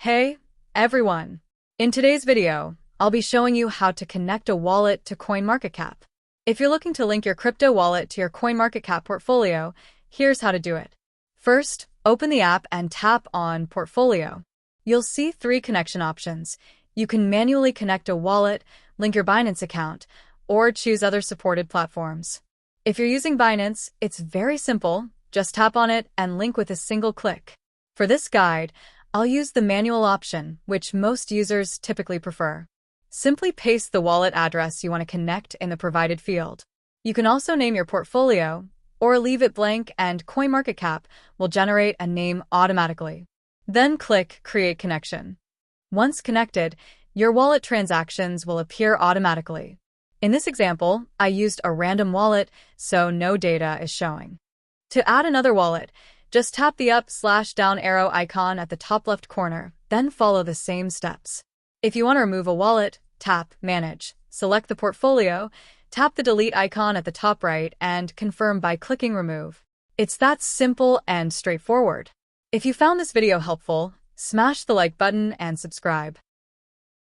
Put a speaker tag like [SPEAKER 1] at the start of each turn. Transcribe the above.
[SPEAKER 1] Hey, everyone! In today's video, I'll be showing you how to connect a wallet to CoinMarketCap. If you're looking to link your crypto wallet to your CoinMarketCap portfolio, here's how to do it. First, open the app and tap on Portfolio. You'll see three connection options. You can manually connect a wallet, link your Binance account, or choose other supported platforms. If you're using Binance, it's very simple. Just tap on it and link with a single click. For this guide, I'll use the manual option, which most users typically prefer. Simply paste the wallet address you want to connect in the provided field. You can also name your portfolio, or leave it blank and CoinMarketCap will generate a name automatically. Then click Create Connection. Once connected, your wallet transactions will appear automatically. In this example, I used a random wallet, so no data is showing. To add another wallet, just tap the up/down arrow icon at the top left corner, then follow the same steps. If you want to remove a wallet, tap Manage, select the portfolio, tap the delete icon at the top right, and confirm by clicking Remove. It's that simple and straightforward. If you found this video helpful, smash the like button and subscribe.